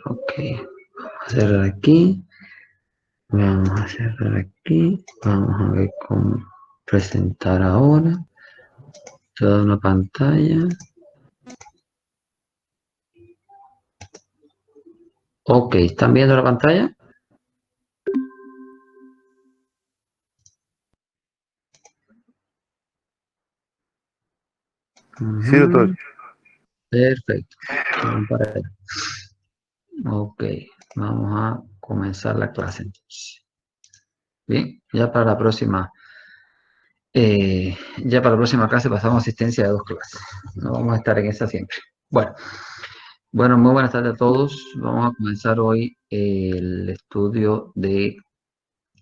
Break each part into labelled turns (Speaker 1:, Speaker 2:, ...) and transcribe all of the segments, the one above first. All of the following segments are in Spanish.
Speaker 1: Ok, vamos a cerrar aquí. Vamos a cerrar aquí. Vamos a ver cómo presentar ahora. Toda una pantalla. Ok, ¿están viendo la pantalla?
Speaker 2: Sí, doctor.
Speaker 1: Perfecto. Ok, vamos a comenzar la clase entonces. Bien, ya para la próxima clase pasamos asistencia de 2 clases. No vamos a estar en esa siempre. Bueno, muy buenas tardes a todos. Vamos a comenzar hoy el estudio de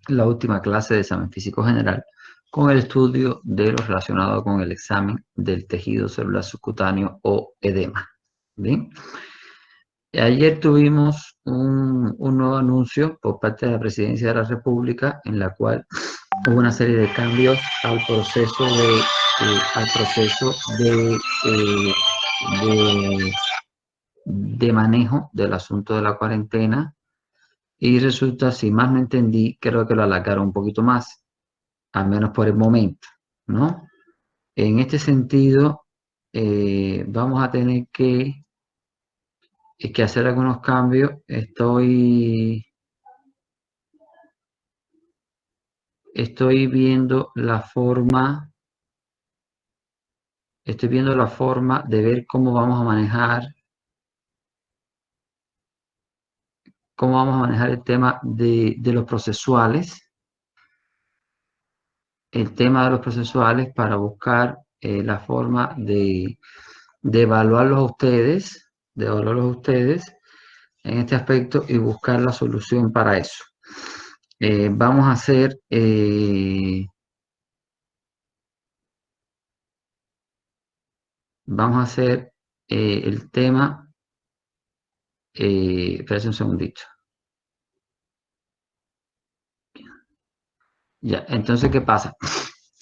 Speaker 1: la última clase de examen físico general con el estudio de lo relacionado con el examen del tejido celular subcutáneo o edema. Bien. Ayer tuvimos un nuevo anuncio por parte de la Presidencia de la República en la cual hubo una serie de cambios al proceso de manejo del asunto de la cuarentena y resulta, si más no entendí, creo que lo alargaron un poquito más, al menos por el momento, ¿no? En este sentido, vamos a tener que hacer algunos cambios. Estoy viendo la forma de ver cómo vamos a manejar el tema de los procesuales, para buscar la forma de evaluarlos a ustedes, en este aspecto y buscar la solución para eso. Vamos a hacer el tema, espérense un segundito. Ya, entonces, ¿qué pasa?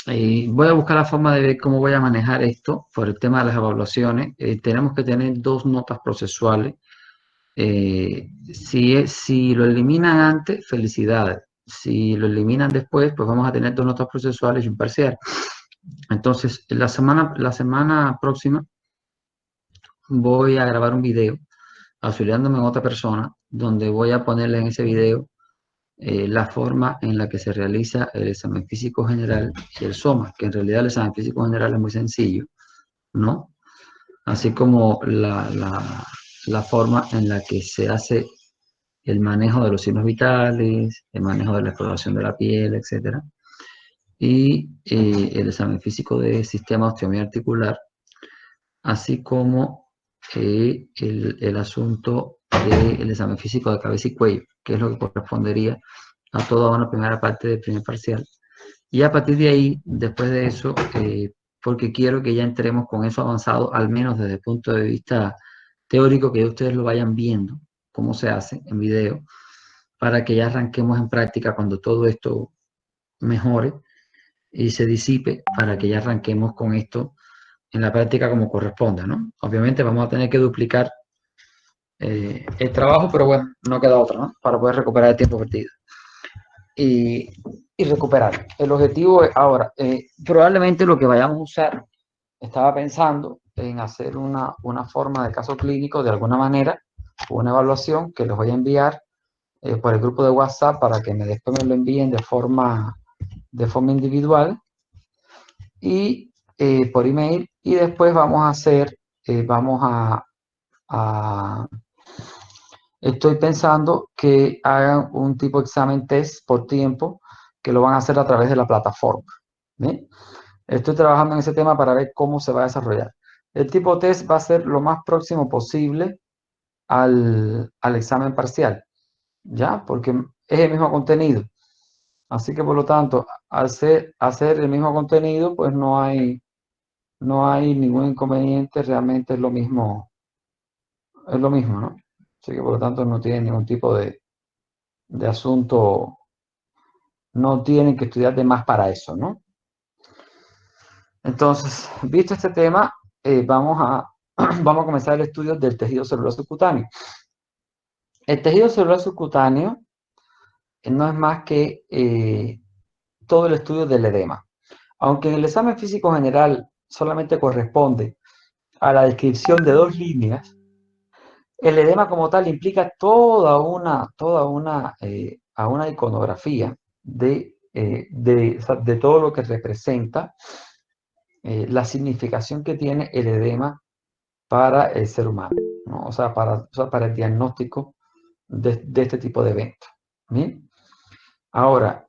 Speaker 1: Voy a buscar la forma de ver cómo voy a manejar esto por el tema de las evaluaciones. Tenemos que tener 2 notas procesuales. Si lo eliminan antes, felicidades. Si lo eliminan después, pues vamos a tener 2 notas procesuales y un parcial. Entonces, la semana próxima voy a grabar un video auxiliándome en otra persona, donde voy a ponerle en ese video la forma en la que se realiza el examen físico general y el SOMA, que en realidad el examen físico general es muy sencillo, ¿no? Así como la forma en la que se hace el manejo de los signos vitales, el manejo de la exploración de la piel, etc. Y el examen físico de sistema osteomiarticular, así como el asunto del examen físico de cabeza y cuello, que es lo que correspondería a toda una primera parte del primer parcial. Y a partir de ahí, después de eso, porque quiero que ya entremos con eso avanzado, al menos desde el punto de vista teórico, que ustedes lo vayan viendo, cómo se hace en video, para que ya arranquemos en práctica cuando todo esto mejore y se disipe, para que ya arranquemos con esto en la práctica como corresponda, ¿no? Obviamente vamos a tener que duplicar el trabajo, pero bueno, no queda otra, ¿no? Para poder recuperar el tiempo perdido. Y recuperar. El objetivo es ahora, probablemente lo que vayamos a usar, estaba pensando en hacer una forma de caso clínico de alguna manera, una evaluación que les voy a enviar por el grupo de WhatsApp para que después me lo envíen de forma individual y por email, y después vamos a hacer, estoy pensando que hagan un tipo de examen test por tiempo, que lo van a hacer a través de la plataforma. ¿Bien? Estoy trabajando en ese tema para ver cómo se va a desarrollar. El tipo test va a ser lo más próximo posible al examen parcial, ¿ya? Porque es el mismo contenido. Así que, por lo tanto, al hacer el mismo contenido, pues no hay ningún inconveniente, realmente es lo mismo Es lo mismo, ¿no? Así que por lo tanto no tiene ningún tipo de asunto, no tienen que estudiar de más para eso, ¿no? Entonces, visto este tema, vamos a comenzar el estudio del tejido celular subcutáneo. El tejido celular subcutáneo no es más que todo el estudio del edema. Aunque en el examen físico general solamente corresponde a la descripción de dos líneas, el edema como tal implica a una iconografía o sea, de todo lo que representa la significación que tiene el edema para el ser humano, ¿no? O sea, para el diagnóstico de este tipo de eventos. ¿Bien? Ahora,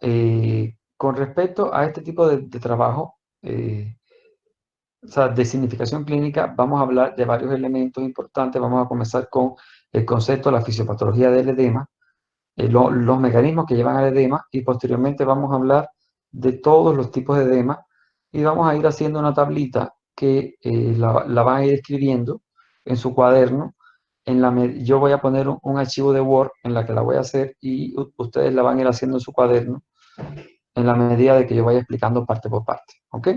Speaker 1: con respecto a este tipo de trabajo, o sea, de significación clínica, vamos a hablar de varios elementos importantes. Vamos a comenzar con el concepto de la fisiopatología del edema, los mecanismos que llevan al edema, y posteriormente vamos a hablar de todos los tipos de edema y vamos a ir haciendo una tablita que la van a ir escribiendo en su cuaderno. Yo voy a poner un archivo de Word en la que la voy a hacer y ustedes la van a ir haciendo en su cuaderno en la medida de que yo vaya explicando parte por parte. ¿Ok?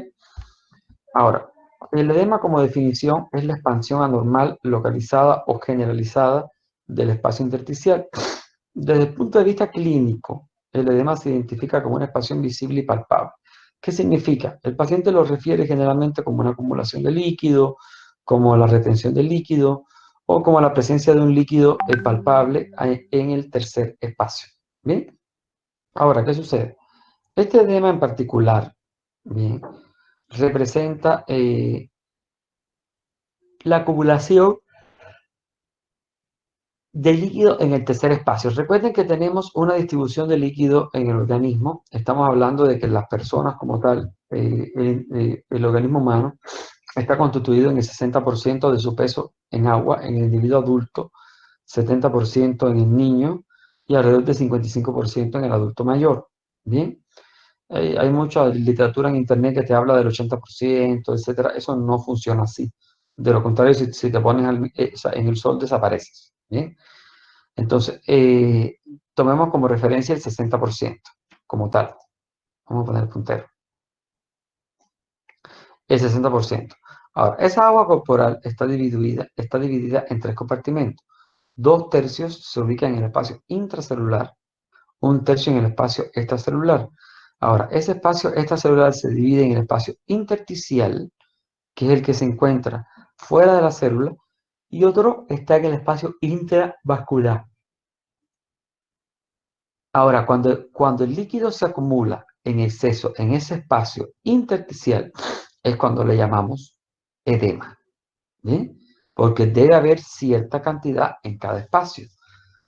Speaker 1: Ahora, el edema como definición es la expansión anormal localizada o generalizada del espacio intersticial. Desde el punto de vista clínico, el edema se identifica como una expansión visible y palpable. ¿Qué significa? El paciente lo refiere generalmente como una acumulación de líquido, como la retención de líquido o como la presencia de un líquido palpable en el tercer espacio. ¿Bien? Ahora, ¿qué sucede? Este edema en particular, bien, representa la acumulación de líquido en el tercer espacio. Recuerden que tenemos una distribución de líquido en el organismo. Estamos hablando de que las personas como tal, el organismo humano, está constituido en el 60% de su peso en agua en el individuo adulto, 70% en el niño y alrededor del 55% en el adulto mayor. Bien, hay mucha literatura en internet que te habla del 80%, etcétera. Eso no funciona así. De lo contrario, si te pones o sea, en el sol, desapareces. Bien. Entonces, tomemos como referencia el 60% como tal. Vamos a poner el puntero. El 60%. Ahora, esa agua corporal está dividida en tres compartimentos. 2 tercios se ubican en el espacio intracelular, 1 tercio en el espacio extracelular. Ahora, ese espacio extracelular se divide en el espacio intersticial, que es el que se encuentra fuera de la célula, y otro está en el espacio intravascular. Ahora, cuando el líquido se acumula en exceso en ese espacio intersticial, es cuando le llamamos edema, ¿bien? Porque debe haber cierta cantidad en cada espacio.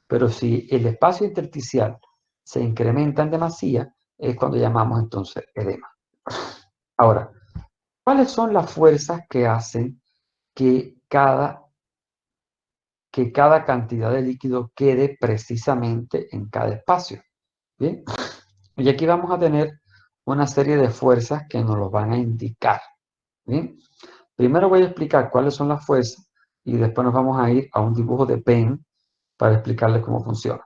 Speaker 1: Pero si el espacio intersticial se incrementa en demasía, es cuando llamamos entonces edema. Ahora, ¿cuáles son las fuerzas que hacen que cada cantidad de líquido quede precisamente en cada espacio? Bien, y aquí vamos a tener una serie de fuerzas que nos lo van a indicar. Bien, primero voy a explicar cuáles son las fuerzas y después nos vamos a ir a un dibujo de Penn para explicarles cómo funciona.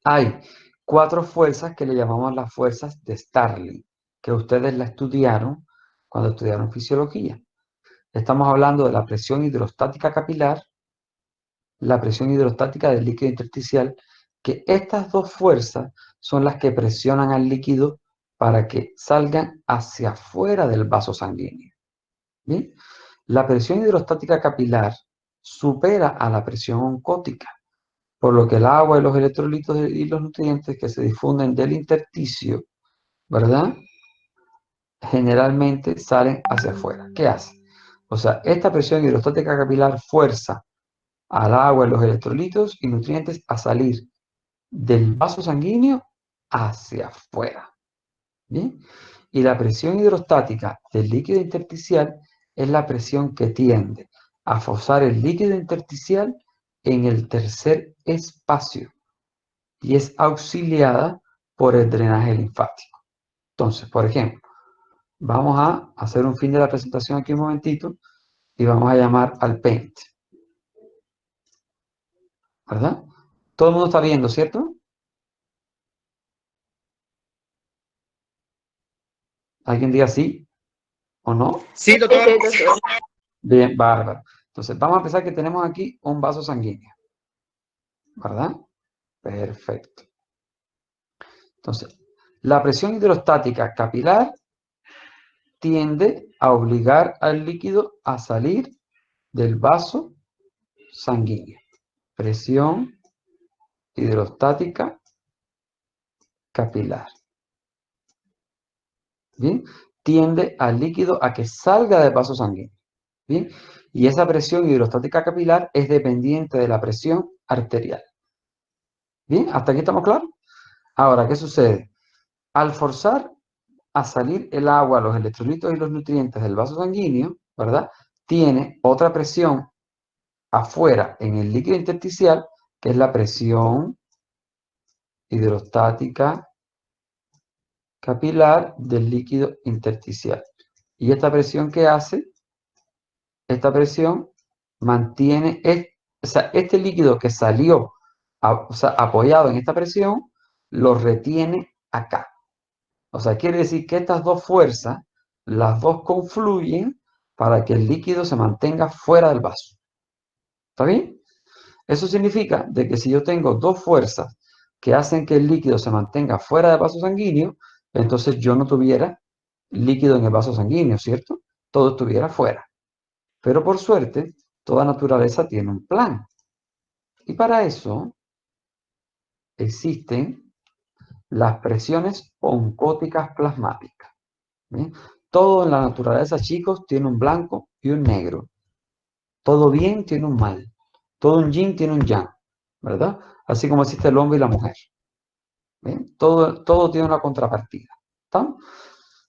Speaker 1: Hay 4 fuerzas que le llamamos las fuerzas de Starling, que ustedes la estudiaron cuando estudiaron fisiología. Estamos hablando de la presión hidrostática capilar, la presión hidrostática del líquido intersticial, que estas 2 fuerzas son las que presionan al líquido para que salgan hacia afuera del vaso sanguíneo. ¿Bien? La presión hidrostática capilar supera a la presión oncótica, por lo que el agua y los electrolitos y los nutrientes que se difunden del intersticio, ¿verdad? Generalmente salen hacia afuera. ¿Qué hace? O sea, esta presión hidrostática capilar fuerza al agua y los electrolitos y nutrientes a salir del vaso sanguíneo hacia afuera. ¿Bien? Y la presión hidrostática del líquido intersticial es la presión que tiende a forzar el líquido intersticial en el tercer espacio y es auxiliada por el drenaje linfático. Entonces, por ejemplo, vamos a hacer un fin de la presentación aquí un momentito y vamos a llamar al paint. ¿verdad? Todo el mundo está viendo, ¿cierto? ¿Alguien diga sí o no?
Speaker 2: Sí, doctor.
Speaker 3: Sí, doctor.
Speaker 1: Bien, bárbaro. Entonces, vamos a pensar que tenemos aquí un vaso sanguíneo, ¿verdad? Perfecto. Entonces, la presión hidrostática capilar tiende a obligar al líquido a salir del vaso sanguíneo. Presión hidrostática capilar. ¿Bien? Tiende al líquido a que salga del vaso sanguíneo. ¿Bien? Y esa presión hidrostática capilar es dependiente de la presión arterial. ¿Bien? ¿Hasta aquí estamos claros? Ahora, ¿qué sucede? Al forzar a salir el agua, los electrolitos y los nutrientes del vaso sanguíneo, ¿verdad? Tiene otra presión afuera en el líquido intersticial, que es la presión hidrostática capilar del líquido intersticial. ¿Y esta presión qué hace? Esta presión mantiene, o sea, este líquido que salió o sea, apoyado en esta presión, lo retiene acá. O sea, quiere decir que estas dos fuerzas, las dos confluyen para que el líquido se mantenga fuera del vaso. ¿Está bien? Eso significa de que si yo tengo dos fuerzas que hacen que el líquido se mantenga fuera del vaso sanguíneo, entonces yo no tuviera líquido en el vaso sanguíneo, ¿cierto? Todo estuviera fuera. Pero por suerte, toda naturaleza tiene un plan. Y para eso existen las presiones oncóticas plasmáticas. ¿Bien? Todo en la naturaleza, chicos, tiene un blanco y un negro. Todo bien tiene un mal. Todo un yin tiene un yang, ¿verdad? Así como existe el hombre y la mujer. ¿Bien? Todo tiene una contrapartida. ¿Está?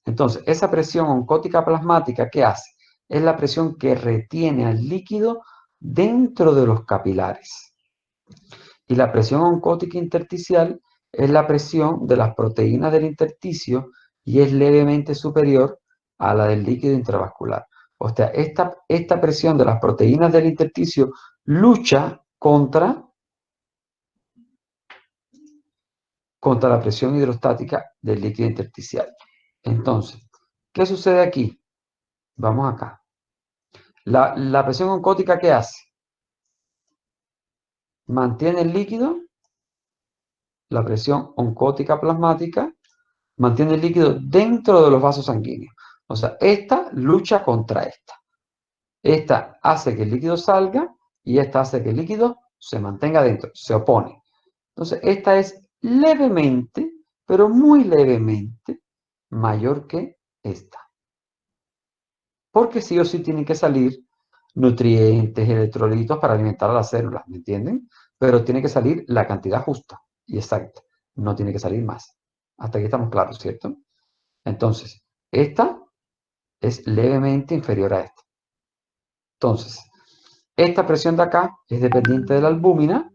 Speaker 1: Entonces, esa presión oncótica plasmática, ¿qué hace? Es la presión que retiene al líquido dentro de los capilares. Y la presión oncótica intersticial es la presión de las proteínas del intersticio y es levemente superior a la del líquido intravascular. O sea, esta presión de las proteínas del intersticio lucha contra la presión hidrostática del líquido intersticial. Entonces, ¿qué sucede aquí? Vamos acá. La presión oncótica, ¿qué hace? Mantiene el líquido, la presión oncótica plasmática, mantiene el líquido dentro de los vasos sanguíneos. O sea, esta lucha contra esta. Esta hace que el líquido salga y esta hace que el líquido se mantenga dentro, se opone. Entonces, esta es levemente, pero muy levemente, mayor que esta. Porque sí o sí tienen que salir nutrientes, electrolitos para alimentar a las células, ¿me entienden? Pero tiene que salir la cantidad justa y exacta. No tiene que salir más. Hasta aquí estamos claros, ¿cierto? Entonces, esta es levemente inferior a esta. Entonces, esta presión de acá es dependiente de la albúmina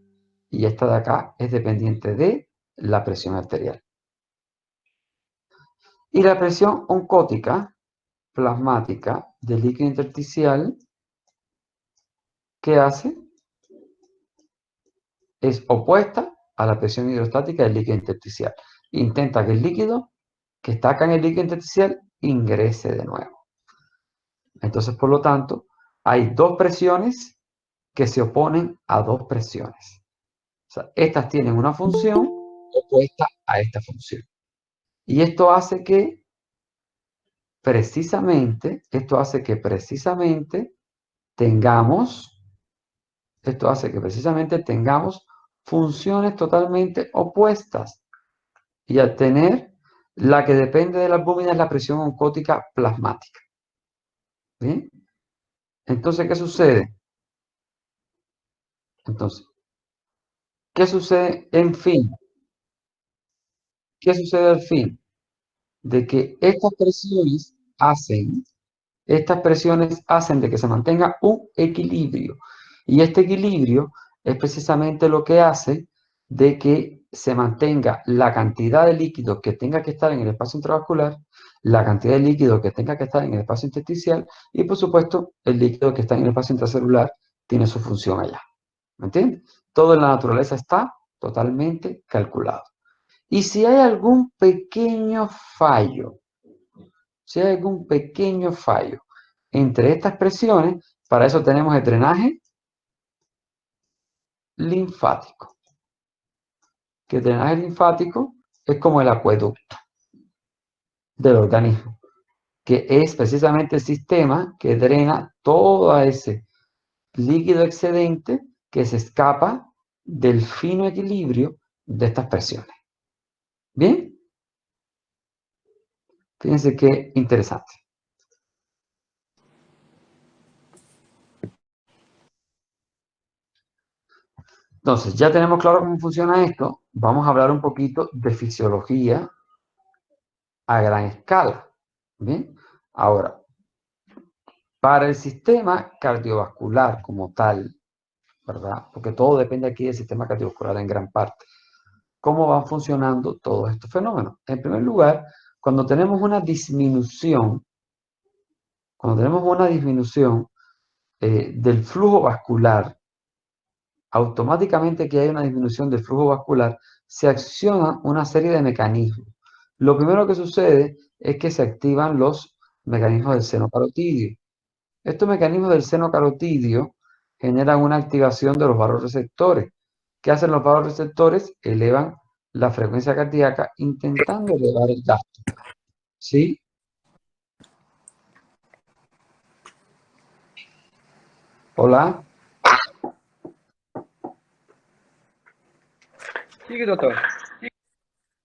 Speaker 1: y esta de acá es dependiente de la presión arterial. Y la presión oncótica plasmática del líquido intersticial, ¿qué hace? Es opuesta a la presión hidrostática del líquido intersticial. Intenta que el líquido que está acá en el líquido intersticial ingrese de nuevo. Entonces, por lo tanto, hay dos presiones que se oponen a dos presiones. O sea, estas tienen una función opuesta a esta función. Y esto hace que precisamente tengamos, funciones totalmente opuestas. Y al tener la que depende de la albúmina es la presión oncótica plasmática. ¿Bien? Entonces, ¿qué sucede? Entonces, ¿qué sucede en fin? ¿Qué sucede al fin? De que estas presiones hacen de que se mantenga un equilibrio. Y este equilibrio es precisamente lo que hace de que se mantenga la cantidad de líquido que tenga que estar en el espacio intravascular, la cantidad de líquido que tenga que estar en el espacio intersticial y, por supuesto, el líquido que está en el espacio intracelular tiene su función allá. ¿Me entiendes? Todo en la naturaleza está totalmente calculado. Y si hay algún pequeño fallo, si hay algún pequeño fallo entre estas presiones, para eso tenemos el drenaje linfático. Que el drenaje linfático es como el acueducto del organismo, que es precisamente el sistema que drena todo ese líquido excedente que se escapa del fino equilibrio de estas presiones. ¿Bien? Fíjense qué interesante. Entonces, ya tenemos claro cómo funciona esto. Vamos a hablar un poquito de fisiología a gran escala. ¿Bien? Ahora, para el sistema cardiovascular como tal, ¿verdad? Porque todo depende aquí del sistema cardiovascular en gran parte. ¿Cómo van funcionando todos estos fenómenos? En primer lugar, cuando tenemos una disminución, del flujo vascular, automáticamente que hay una disminución del flujo vascular, se acciona una serie de mecanismos. Lo primero que sucede es que se activan los mecanismos del seno carotidio. Estos mecanismos del seno carotidio generan una activación de los vasoreceptores. ¿Qué hacen los vasoreceptores? Elevan la frecuencia cardíaca intentando elevar el gasto. ¿Sí? Hola.
Speaker 2: Sigue, doctor.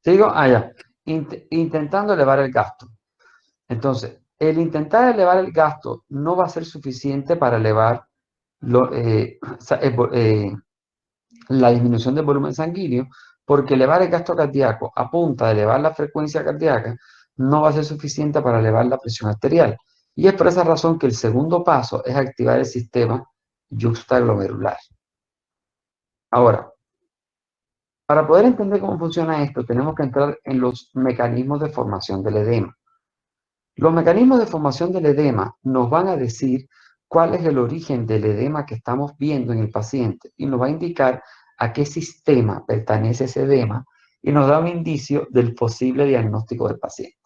Speaker 1: ¿Sigo? Ah, ya. Intentando elevar el gasto. Entonces, el intentar elevar el gasto no va a ser suficiente para elevar la disminución del volumen sanguíneo, porque elevar el gasto cardíaco a punta de elevar la frecuencia cardíaca no va a ser suficiente para elevar la presión arterial. Y es por esa razón que el segundo paso es activar el sistema yuxtaglomerular. Ahora, para poder entender cómo funciona esto, tenemos que entrar en los mecanismos de formación del edema. Los mecanismos de formación del edema nos van a decir cuál es el origen del edema que estamos viendo en el paciente y nos va a indicar a qué sistema pertenece ese edema y nos da un indicio del posible diagnóstico del paciente.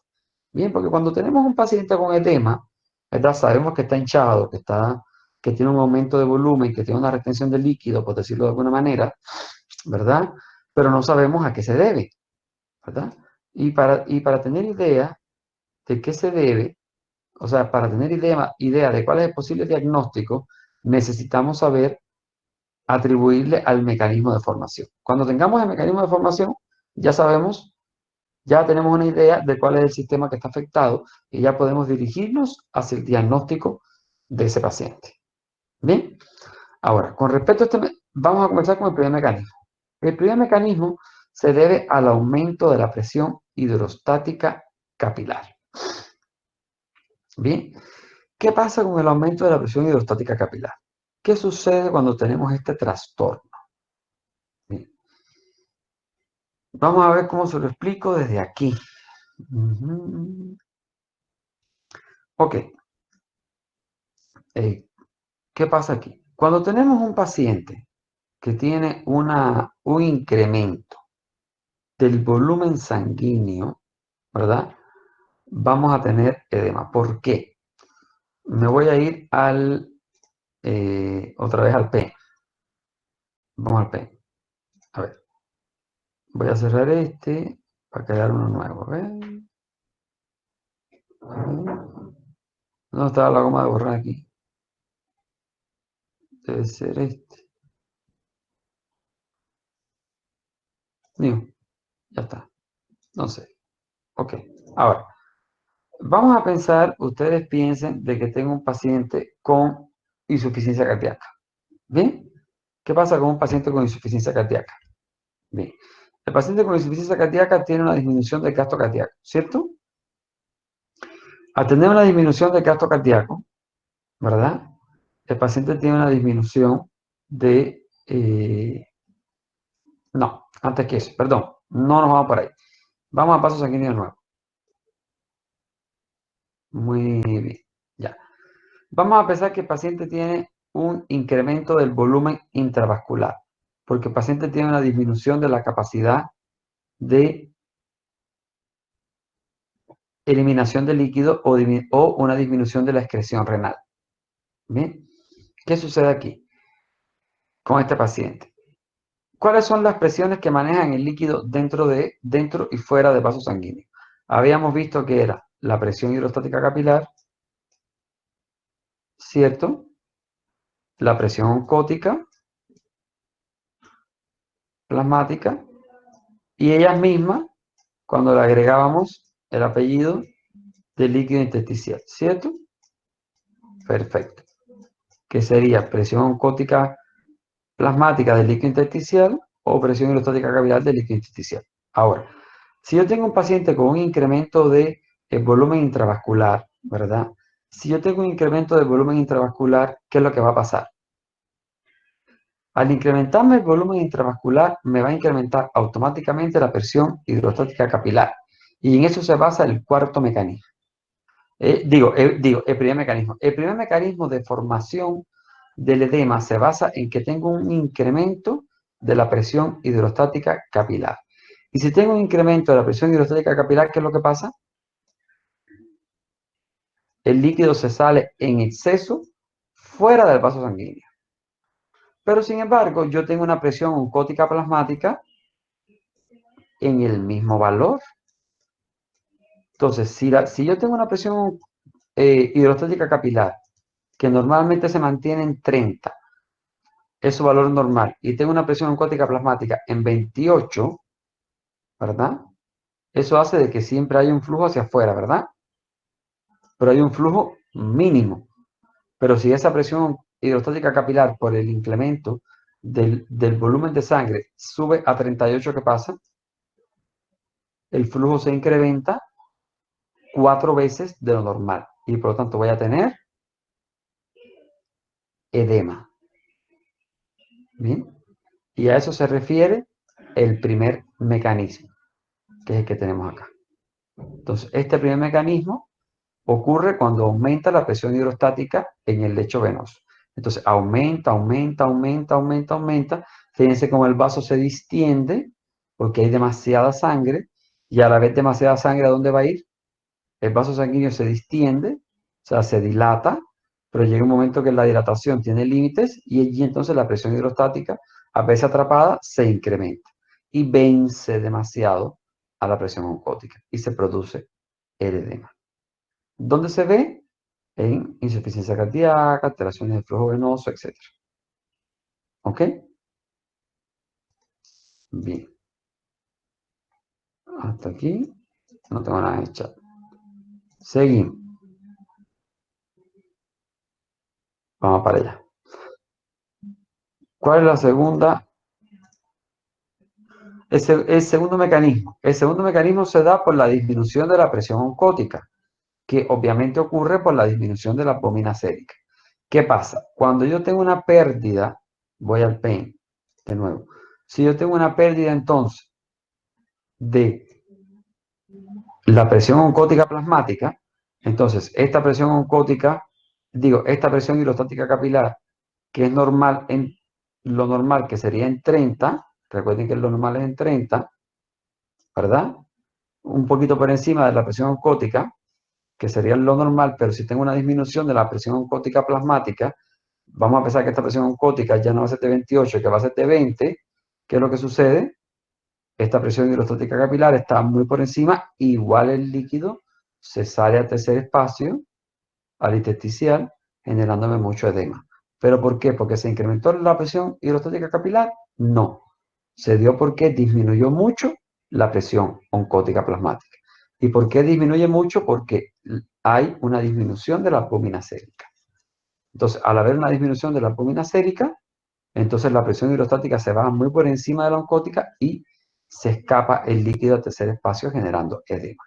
Speaker 1: Bien, porque cuando tenemos un paciente con edema, ¿verdad? Sabemos que está hinchado, que tiene un aumento de volumen, que tiene una retención de líquido, por decirlo de alguna manera, ¿verdad? Pero no sabemos a qué se debe, ¿verdad? Y para tener idea de qué se debe, o sea, para tener idea de cuál es el posible diagnóstico, necesitamos saber atribuirle al mecanismo de formación. Cuando tengamos el mecanismo de formación, ya sabemos, ya tenemos una idea de cuál es el sistema que está afectado y ya podemos dirigirnos hacia el diagnóstico de ese paciente. Bien, ahora, con respecto a vamos a comenzar con el primer mecanismo. El primer mecanismo se debe al aumento de la presión hidrostática capilar. Bien, ¿qué pasa con el aumento de la presión hidrostática capilar? ¿Qué sucede cuando tenemos este trastorno? Bien, vamos a ver cómo se lo explico desde aquí. Ok, ¿qué pasa aquí? Cuando tenemos un paciente que tiene un incremento del volumen sanguíneo, ¿verdad? Vamos a tener edema. ¿Por qué? Me voy a ir otra vez al P. Vamos al P. A ver, voy a cerrar este para crear uno nuevo. A ver. ¿Dónde estaba la goma de borrar aquí? Debe ser este. New. Ya está. No sé. Ok. Ahora, vamos a pensar, ustedes piensen de que tengo un paciente con insuficiencia cardíaca. ¿Bien? ¿Qué pasa con un paciente con insuficiencia cardíaca? Bien. El paciente con insuficiencia cardíaca tiene una disminución del gasto cardíaco, ¿cierto? Al tener una disminución del gasto cardíaco, ¿verdad? El paciente tiene una disminución de... no, antes que eso, perdón, no nos vamos por ahí. Vamos a paso sanguíneo nuevo. Muy bien, ya. Vamos a pensar que el paciente tiene un incremento del volumen intravascular. porque el paciente tiene una disminución de la capacidad de eliminación de líquido o una disminución de la excreción renal. ¿Bien? ¿Qué sucede aquí con este paciente? ¿Cuáles son las presiones que manejan el líquido dentro y fuera del vaso sanguíneo? Habíamos visto que era la presión hidrostática capilar, ¿cierto? La presión oncótica, plasmática, y ellas mismas, cuando le agregábamos el apellido del líquido intersticial, ¿cierto? Perfecto. Que sería presión oncótica plasmática del líquido intersticial o presión hidrostática capilar del líquido intersticial. Ahora, si yo tengo un paciente con un incremento de volumen intravascular, ¿verdad? Si yo tengo un incremento de volumen intravascular, ¿qué es lo que va a pasar? Al incrementarme el volumen intravascular, me va a incrementar automáticamente la presión hidrostática capilar. Y en eso se basa el cuarto mecanismo. El primer mecanismo. El primer mecanismo de formación del edema se basa en que tengo un incremento de la presión hidrostática capilar. Y si tengo un incremento de la presión hidrostática capilar, ¿qué es lo que pasa? El líquido se sale en exceso fuera del vaso sanguíneo. Pero sin embargo, yo tengo una presión oncótica plasmática en el mismo valor. Entonces, si yo tengo una presión hidrostática capilar que normalmente se mantiene en 30, es su valor normal, y tengo una presión oncótica plasmática en 28, ¿verdad? Eso hace de que siempre haya un flujo hacia afuera, ¿verdad? Pero hay un flujo mínimo. Pero si esa presión hidrostática capilar por el incremento del volumen de sangre sube a 38, ¿qué pasa? El flujo se incrementa 4 veces de lo normal y por lo tanto voy a tener edema. ¿Bien? Y a eso se refiere el primer mecanismo, que es el que tenemos acá. Entonces, este primer mecanismo ocurre cuando aumenta la presión hidrostática en el lecho venoso. Entonces, aumenta, aumenta, aumenta, aumenta, aumenta. Fíjense cómo el vaso se distiende porque hay demasiada sangre y a la vez demasiada sangre, ¿a dónde va a ir? El vaso sanguíneo se distiende, o sea, se dilata, pero llega un momento que la dilatación tiene límites y allí entonces la presión hidrostática, a veces atrapada, se incrementa y vence demasiado a la presión oncótica y se produce el edema. ¿Dónde se ve? En insuficiencia cardíaca, alteraciones del flujo venoso, etc. ¿Ok? Bien. Hasta aquí no tengo nada en el chat. Seguimos. Vamos para allá. ¿Cuál es la segunda? El segundo mecanismo. El segundo mecanismo se da por la disminución de la presión oncótica, que obviamente ocurre por la disminución de la albúmina sérica. ¿Qué pasa? Cuando yo tengo una pérdida, voy al PEN de nuevo. Si yo tengo una pérdida entonces de la presión oncótica plasmática, entonces esta presión oncótica, esta presión hidrostática capilar, que es normal lo normal que sería en 30, recuerden que lo normal es en 30, ¿verdad? Un poquito por encima de la presión oncótica, que sería lo normal, pero si tengo una disminución de la presión oncótica plasmática, vamos a pensar que esta presión oncótica ya no va a ser de 28, que va a ser de 20. ¿Qué es lo que sucede? Esta presión hidrostática capilar está muy por encima, igual el líquido se sale al tercer espacio, al intersticial, generándome mucho edema. ¿Pero por qué? ¿Porque se incrementó la presión hidrostática capilar? No. Se dio porque disminuyó mucho la presión oncótica plasmática. ¿Y por qué disminuye mucho? Porque hay una disminución de la albúmina sérica. Entonces, al haber una disminución de la albúmina sérica, entonces la presión hidrostática se baja muy por encima de la oncótica y se escapa el líquido al tercer espacio generando edema.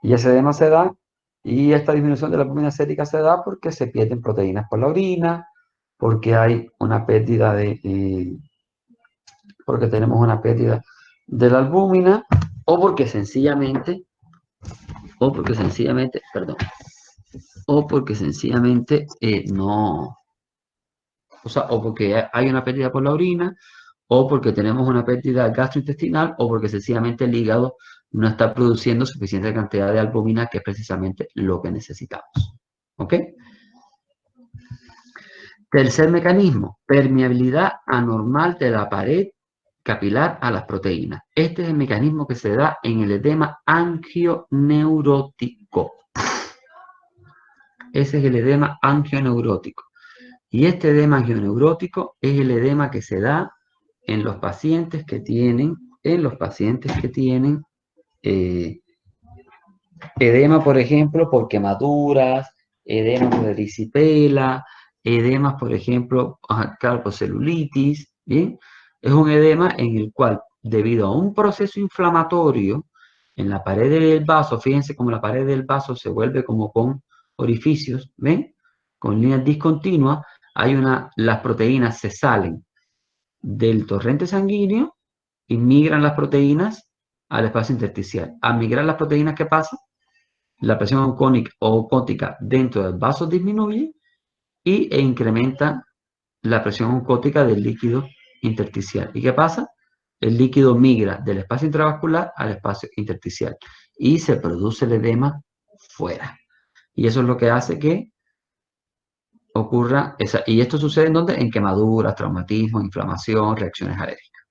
Speaker 1: Y ese edema se da, y esta disminución de la albúmina sérica se da porque se pierden proteínas por la orina, porque hay una pérdida porque tenemos una pérdida de la albúmina, perdón, o porque sencillamente no, o sea, o porque hay una pérdida por la orina, o porque tenemos una pérdida gastrointestinal, o porque sencillamente el hígado no está produciendo suficiente cantidad de albúmina, que es precisamente lo que necesitamos. ¿Ok? Tercer mecanismo, permeabilidad anormal de la pared capilar a las proteínas. Este es el mecanismo que se da en el edema angioneurótico. Ese es el edema angioneurótico. Y este edema angioneurótico es el edema que se da en los pacientes que tienen, eh, edema, por ejemplo, por quemaduras, edema por erisipela, edemas, por ejemplo, claro, por celulitis, ¿bien? Es un edema en el cual, debido a un proceso inflamatorio en la pared del vaso, fíjense cómo la pared del vaso se vuelve como con orificios, ¿ven? Con líneas discontinuas, las proteínas se salen del torrente sanguíneo y migran las proteínas al espacio intersticial. Al migrar las proteínas, ¿qué pasa? La presión oncótica dentro del vaso disminuye e incrementa la presión oncótica del líquido intersticial. ¿Y qué pasa? El líquido migra del espacio intravascular al espacio intersticial y se produce el edema fuera. Y eso es lo que hace que ocurra y esto sucede ¿en dónde? En quemaduras, traumatismo, inflamación, reacciones alérgicas.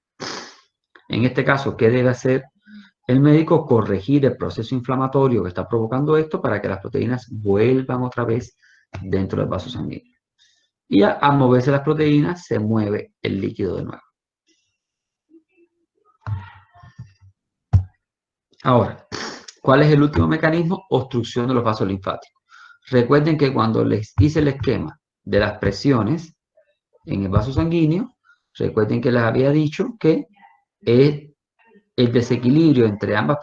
Speaker 1: En este caso, ¿qué debe hacer el médico? Corregir el proceso inflamatorio que está provocando esto para que las proteínas vuelvan otra vez dentro del vaso sanguíneo. Y al moverse las proteínas, se mueve el líquido de nuevo. Ahora, ¿cuál es el último mecanismo? Obstrucción de los vasos linfáticos. Recuerden que cuando les hice el esquema de las presiones en el vaso sanguíneo, recuerden que les había dicho que el desequilibrio entre ambas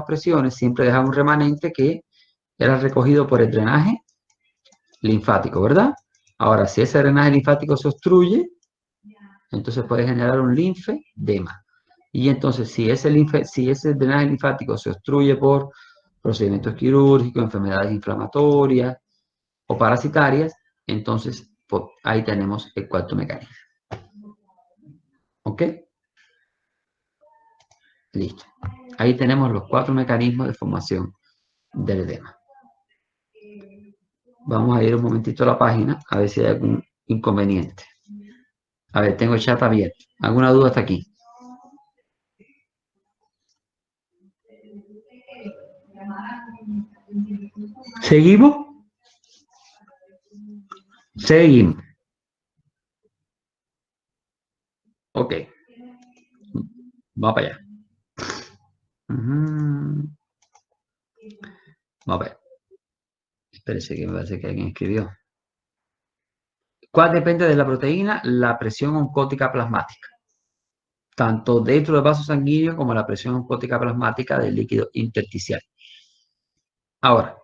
Speaker 1: presiones siempre dejaba un remanente que era recogido por el drenaje linfático, ¿verdad? Ahora, si ese drenaje linfático se obstruye, entonces puede generar un linfedema. Y entonces, si ese drenaje linfático se obstruye por procedimientos quirúrgicos, enfermedades inflamatorias o parasitarias, entonces pues, ahí tenemos el cuarto mecanismo. ¿Ok? Listo. Ahí tenemos los 4 mecanismos de formación del edema. Vamos a ir un momentito a la página a ver si hay algún inconveniente. A ver, tengo el chat abierto. ¿Alguna duda hasta aquí? ¿Seguimos? Seguimos. Ok. Vamos para allá. Vamos a ver. Espérese que me parece que alguien escribió. ¿Cuál depende de la proteína? La presión oncótica plasmática. Tanto dentro del vaso sanguíneo como la presión oncótica plasmática del líquido intersticial. Ahora,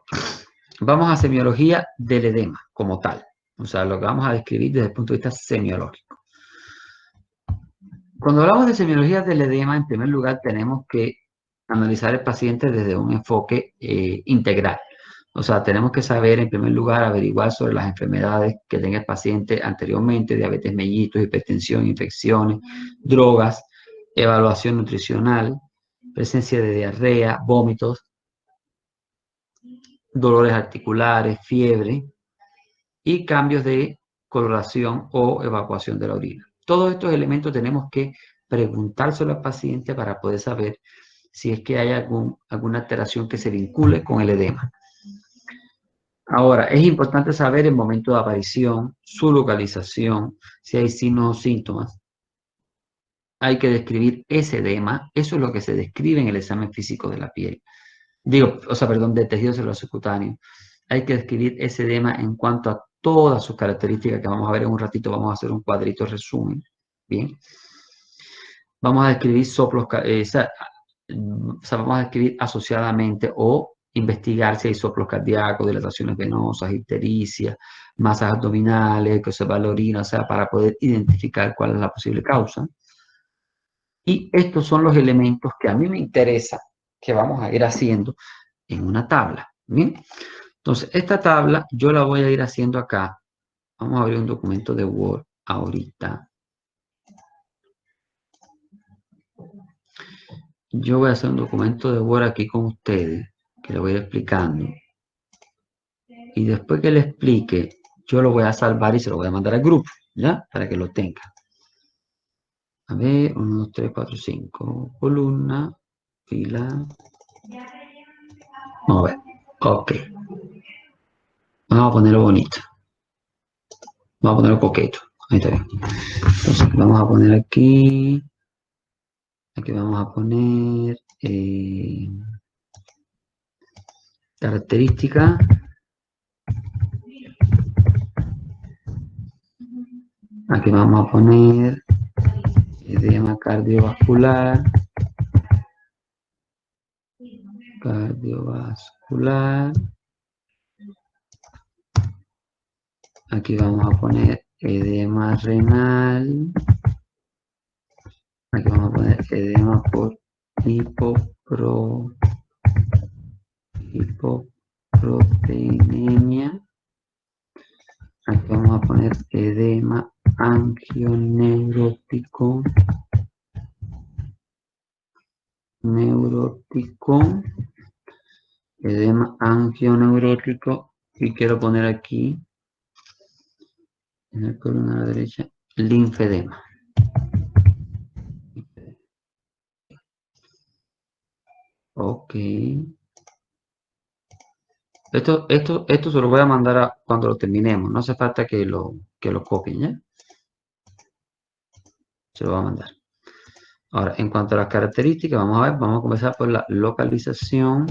Speaker 1: vamos a semiología del edema como tal. O sea, lo que vamos a describir desde el punto de vista semiológico. Cuando hablamos de semiología del edema, en primer lugar tenemos que analizar el paciente desde un enfoque integral. O sea, tenemos que saber, en primer lugar, averiguar sobre las enfermedades que tenga el paciente anteriormente, diabetes mellitus, hipertensión, infecciones, drogas, evaluación nutricional, presencia de diarrea, vómitos, dolores articulares, fiebre y cambios de coloración o evacuación de la orina. Todos estos elementos tenemos que preguntárselo al paciente para poder saber si es que hay alguna alteración que se vincule con el edema. Ahora, es importante saber el momento de aparición, su localización, si hay signos o síntomas. Hay que describir ese edema. Eso es lo que se describe en el examen físico de la piel. Perdón, del tejido celular subcutáneo. Hay que describir ese edema en cuanto a todas sus características que vamos a ver en un ratito. Vamos a hacer un cuadrito resumen. Bien. Vamos a describir vamos a describir asociadamente o investigar si hay soplos cardíacos, dilataciones venosas, ictericia, masas abdominales, que se va la orina, o sea, para poder identificar cuál es la posible causa. Y estos son los elementos que a mí me interesa que vamos a ir haciendo en una tabla. ¿Bien? Entonces, esta tabla yo la voy a ir haciendo acá. Vamos a abrir un documento de Word ahorita. yo voy a hacer un documento de Word aquí con ustedes, que le voy a ir explicando. Y después que le explique, yo lo voy a salvar y se lo voy a mandar al grupo, ¿ya? Para que lo tenga. A ver, 1, 2, 3, 4, 5. Columna, fila. Vamos a ver. Ok. Vamos a ponerlo bonito. Vamos a ponerlo coqueto. Ahí está bien. Entonces, vamos a poner aquí. Aquí vamos a poner característica. Aquí vamos a poner edema cardiovascular. Cardiovascular. Aquí vamos a poner edema renal. Aquí vamos a poner edema por hipoproteinemia. Aquí vamos a poner edema angioneurótico. Edema angioneurótico. Y quiero poner aquí, en el columna a la derecha, linfedema. Ok. Esto se lo voy a mandar cuando lo terminemos. No hace falta que lo copien, ¿ya? Se lo voy a mandar. Ahora, en cuanto a las características, vamos a ver, vamos a comenzar por la localización.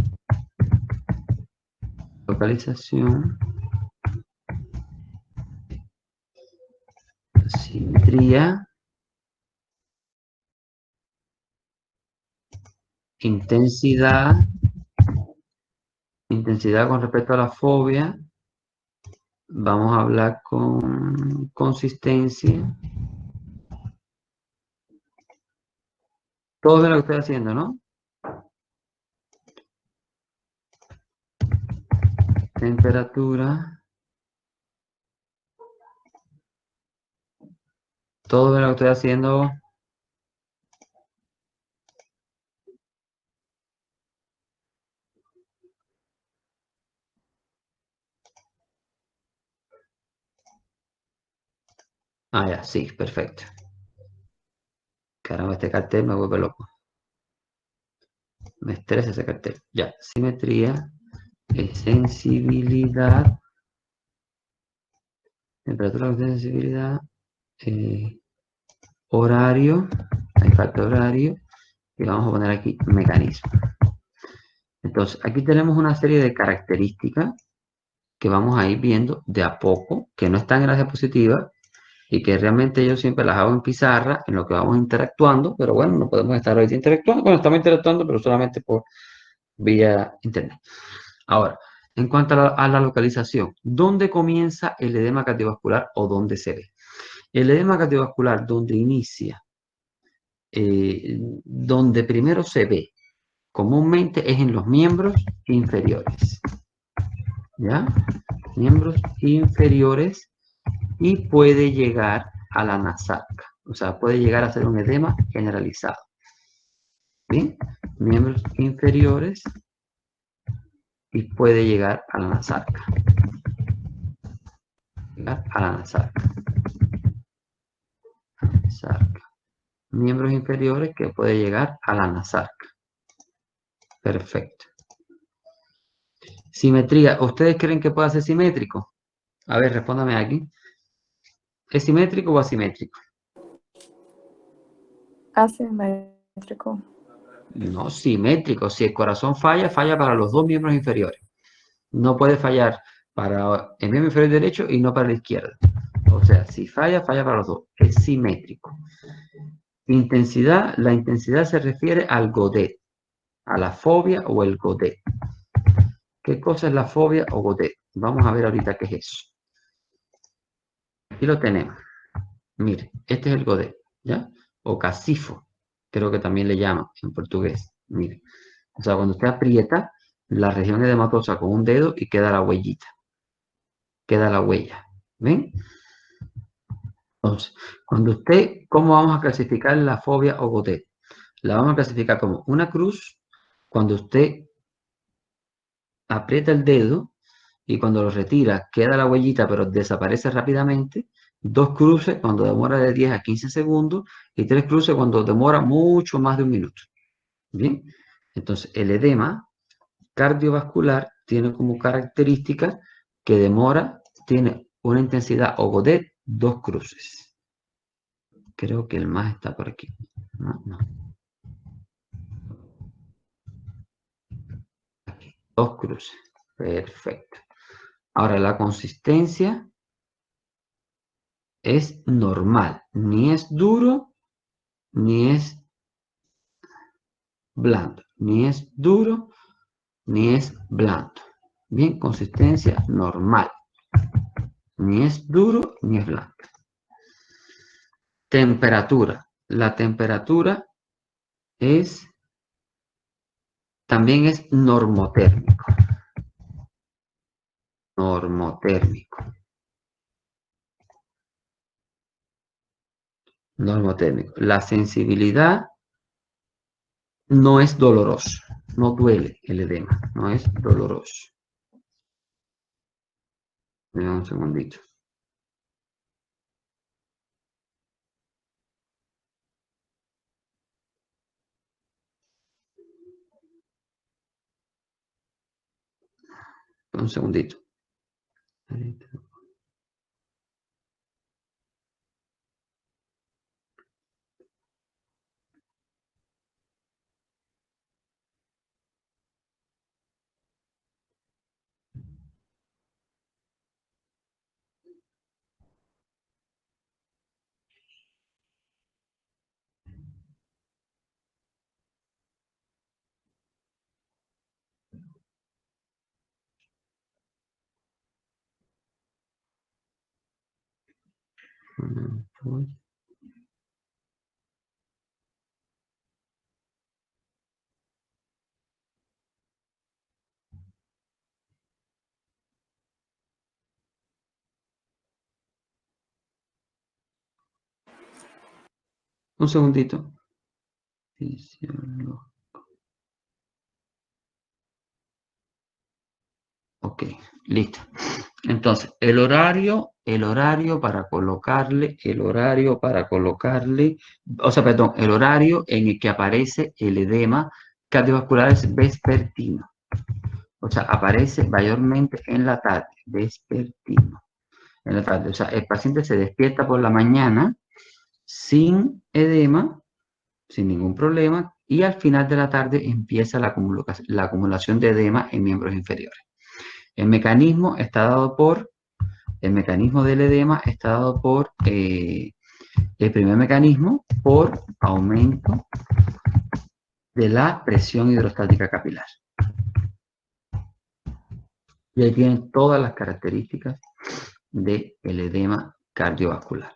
Speaker 1: Simetría, intensidad con respecto a la fobia. Vamos a hablar con consistencia. Todo de lo que estoy haciendo, ¿no? Temperatura. Todo de lo que estoy haciendo. Ah, ya, sí, perfecto. Caramba, este cartel me vuelve loco. Me estresa ese cartel. Ya, simetría, sensibilidad, temperatura, sensibilidad, horario, hay falta de horario, y vamos a poner aquí mecanismo. Entonces, aquí tenemos una serie de características que vamos a ir viendo de a poco, que no están en las diapositivas y que realmente yo siempre las hago en pizarra, en lo que vamos interactuando, pero bueno, no podemos estar ahorita interactuando, bueno, estamos interactuando, pero solamente por vía internet. Ahora, en cuanto a la localización, ¿dónde comienza el edema cardiovascular o dónde se ve? El edema cardiovascular, donde inicia, donde primero se ve, comúnmente es en los miembros inferiores. ¿Ya? Miembros inferiores y puede llegar a la nasarca. O sea, puede llegar a ser un edema generalizado. ¿Bien? Miembros inferiores y puede llegar a la nasarca. Llegar a la nasarca. Miembros inferiores que puede llegar a la nasarca. Perfecto. Simetría. ¿Ustedes creen que puede ser simétrico? A ver, respóndame aquí. ¿Es simétrico o asimétrico?
Speaker 2: Asimétrico.
Speaker 1: No, simétrico. Si el corazón falla, falla para los dos miembros inferiores. No puede fallar para el miembro inferior derecho y no para la izquierda. O sea, si falla, falla para los dos. Es simétrico. Intensidad, la intensidad se refiere al Godet, a la fobia o el Godet. ¿Qué cosa es la fobia o Godet? Vamos a ver ahorita qué es eso. Aquí lo tenemos. Mire, este es el Godet, ¿ya? O casifo, creo que también le llaman en portugués. Mire, o sea, cuando usted aprieta la región edematosa con un dedo y queda la huellita. Queda la huella. ¿Ven? Entonces, cuando usted, ¿cómo vamos a clasificar la fobia o Godet? La vamos a clasificar como una cruz cuando usted aprieta el dedo y cuando lo retira queda la huellita pero desaparece rápidamente. Dos cruces cuando demora de 10 a 15 segundos y tres cruces cuando demora mucho más de un minuto. Bien, entonces el edema cardiovascular tiene como característica que tiene una intensidad o godet dos cruces. Creo que el más está por aquí. No, no. Aquí, dos cruces. Perfecto. Ahora la consistencia es normal. Ni es duro, ni es blando. Ni es duro, ni es blando. Bien, consistencia normal. Ni es duro, ni es blando. Temperatura. La temperatura también es normotérmico. Normotérmico. Normotérmico. La sensibilidad no es doloroso. No duele el edema. No es doloroso. Mira un segundito. Un segundito. Un segundito. Ok, listo. Entonces, el horario para colocarle, o sea, perdón, el horario en el que aparece el edema cardiovascular es vespertino. O sea, aparece mayormente en la tarde, vespertino. En la tarde, o sea, el paciente se despierta por la mañana sin edema, sin ningún problema, y al final de la tarde empieza la acumulación de edema en miembros inferiores. El mecanismo del edema está dado por, el primer mecanismo, por aumento de la presión hidrostática capilar. Y ahí tienen todas las características del edema cardiovascular.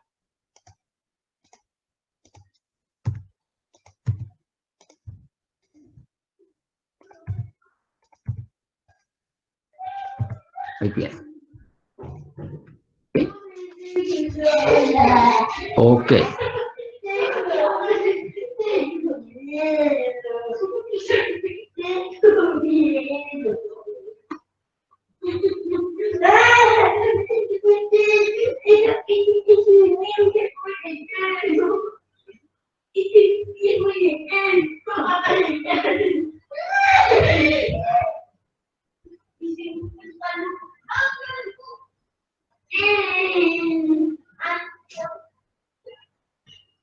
Speaker 1: Ahí tienen. Ok.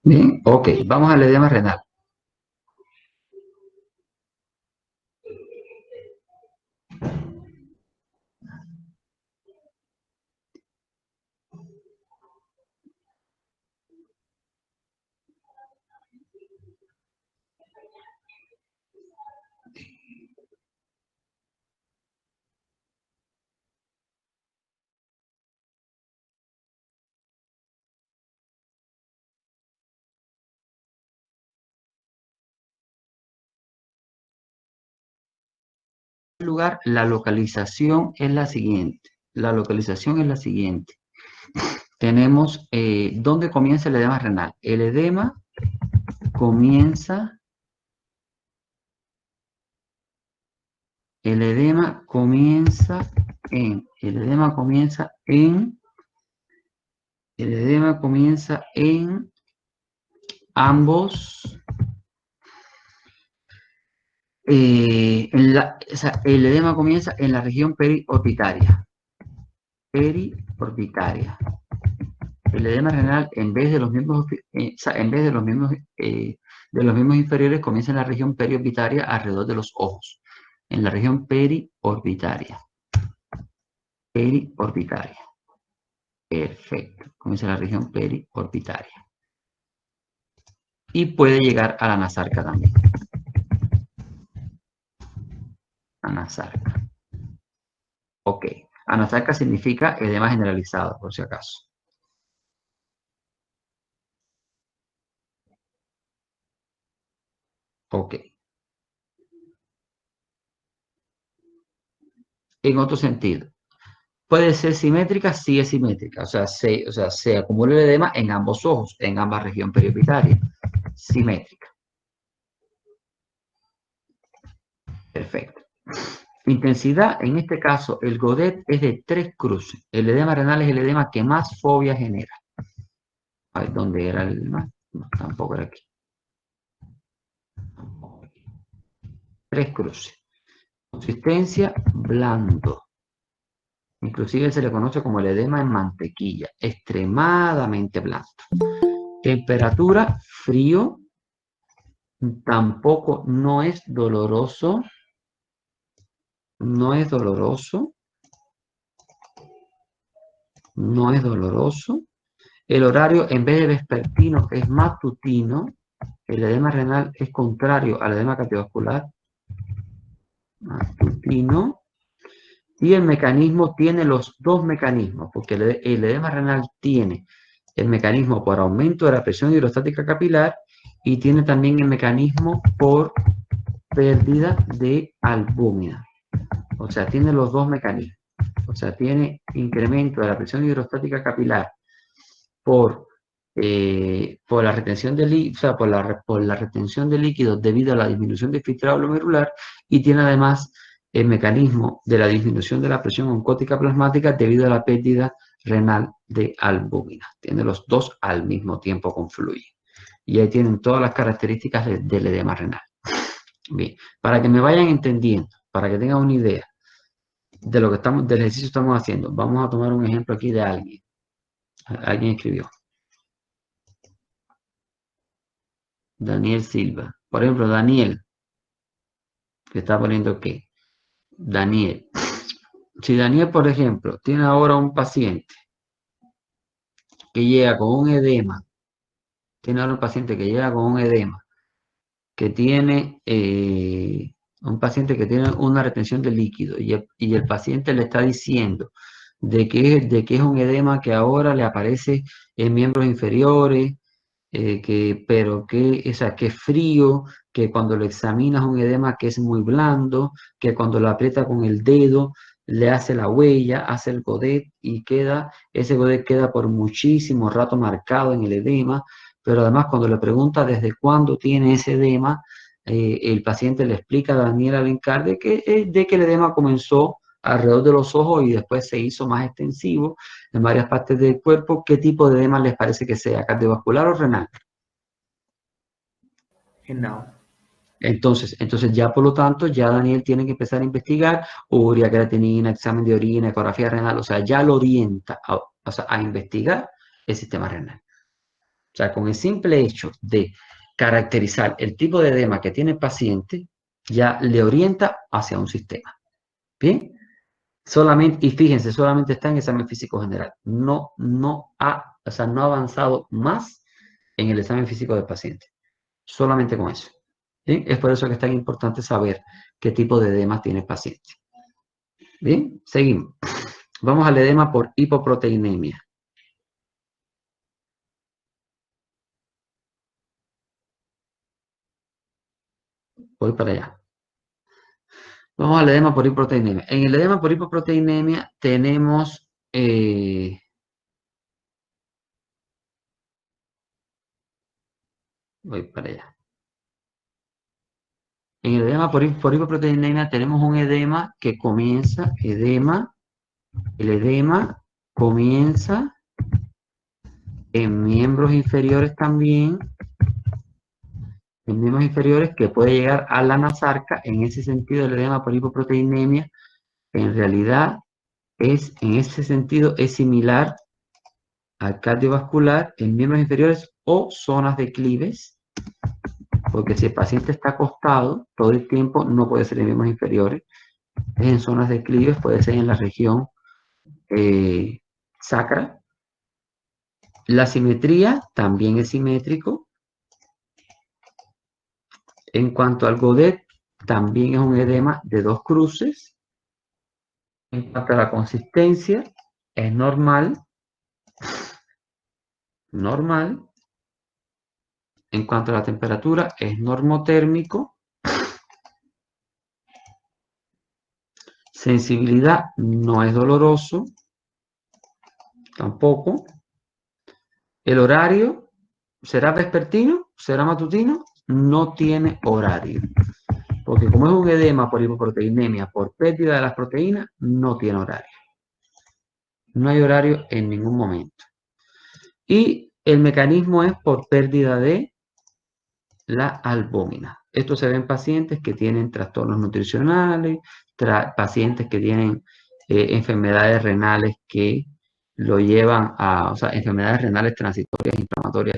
Speaker 1: Bien, ok, vamos al edema renal. En primer lugar, la localización es la siguiente. La localización es la siguiente. Tenemos, ¿dónde comienza el edema renal? El edema comienza El edema comienza en, el edema comienza en, el edema comienza en ambos, o sea, el edema comienza en la región periorbitaria. Periorbitaria. El edema renal, en vez de los mismos, o sea, en vez de los mismos inferiores, comienza en la región periorbitaria alrededor de los ojos. En la región periorbitaria. Periorbitaria. Perfecto. Comienza en la región periorbitaria. Y puede llegar a la nasarca también. Anasarca. Ok. Anasarca significa edema generalizado, por si acaso. Ok. En otro sentido, puede ser simétrica, sí es simétrica. Se acumula el edema en ambos ojos, en ambas regiones periorbitarias. Simétrica. Perfecto. Intensidad, en este caso, el Godet es de 3 cruces. El edema renal es el edema que más fobia genera. A ver, ¿dónde era el más? No, tampoco era aquí. 3 cruces. Consistencia, blando. Inclusive se le conoce como el edema en mantequilla. Extremadamente blando. Temperatura, frío. Tampoco no es doloroso. No es doloroso. No es doloroso. El horario, en vez de vespertino, es matutino. El edema renal es contrario al edema cardiovascular. Matutino. Y el mecanismo tiene los dos mecanismos, porque el edema renal tiene el mecanismo por aumento de la presión hidrostática capilar y tiene también el mecanismo por pérdida de albúmina. O sea, tiene los dos mecanismos. O sea, tiene incremento de la presión hidrostática capilar por la retención de o sea, por la retención de líquidos debido a la disminución del filtrado glomerular y tiene además el mecanismo de la disminución de la presión oncótica plasmática debido a la pérdida renal de albúmina. Tiene los dos al mismo tiempo confluyen. Y ahí tienen todas las características del edema renal. Bien, para que me vayan entendiendo, para que tengan una idea de lo que estamos, del ejercicio que estamos haciendo, vamos a tomar un ejemplo aquí de alguien. Alguien escribió. Daniel Silva. Por ejemplo, Daniel, que está poniendo qué. Daniel. Si Daniel, por ejemplo, tiene ahora un paciente que llega con un edema, tiene ahora un paciente que llega con un edema, que tiene un paciente que tiene una retención de líquido y el paciente le está diciendo de que es un edema que ahora le aparece en miembros inferiores, pero que es frío, que cuando lo examinas un edema que es muy blando, que cuando lo aprieta con el dedo le hace la huella, hace el godet y ese godet queda por muchísimo rato marcado en el edema, pero además cuando le pregunta desde cuándo tiene ese edema, el paciente le explica a Daniel Alencar de que el edema comenzó alrededor de los ojos y después se hizo más extensivo en varias partes del cuerpo. ¿Qué tipo de edema les parece que sea? ¿Cardiovascular o renal?
Speaker 3: Renal.
Speaker 1: Entonces ya por lo tanto, ya Daniel tiene que empezar a investigar urea, creatinina, examen de orina, ecografía renal, o sea, ya lo orienta a investigar el sistema renal. O sea, con el simple hecho de caracterizar el tipo de edema que tiene el paciente, ya le orienta hacia un sistema. ¿Bien? Solamente, y fíjense, solamente está en examen físico general. No ha avanzado más en el examen físico del paciente. Solamente con eso. ¿Bien? Es por eso que es tan importante saber qué tipo de edemas tiene el paciente. Bien, seguimos. Vamos al edema por hipoproteinemia. Voy para allá. Vamos al edema por hipoproteinemia. En el edema por hipoproteinemia tenemos voy para allá. En el edema por hipoproteinemia tenemos un edema que comienza, el edema comienza en miembros inferiores también, en miembros inferiores que puede llegar a la nasarca. En ese sentido, el edema por hipoproteinemia en realidad es, en ese sentido, es similar al cardiovascular en miembros inferiores o zonas declives, porque si el paciente está acostado todo el tiempo, no puede ser en miembros inferiores, es en zonas declives, puede ser en la región sacra. La simetría también es simétrico. En cuanto al Godet, también es un edema de 2 cruces. En cuanto a la consistencia, es normal. En cuanto a la temperatura, es normotérmico. Sensibilidad, no es doloroso. Tampoco. El horario, ¿será vespertino? ¿Será matutino? No tiene horario. Porque como es un edema por hipoproteinemia, por pérdida de las proteínas, no tiene horario. No hay horario en ningún momento. Y el mecanismo es por pérdida de la albúmina. Esto se ve en pacientes que tienen trastornos nutricionales, pacientes que tienen enfermedades renales que lo llevan a, o sea, enfermedades renales transitorias inflamatorias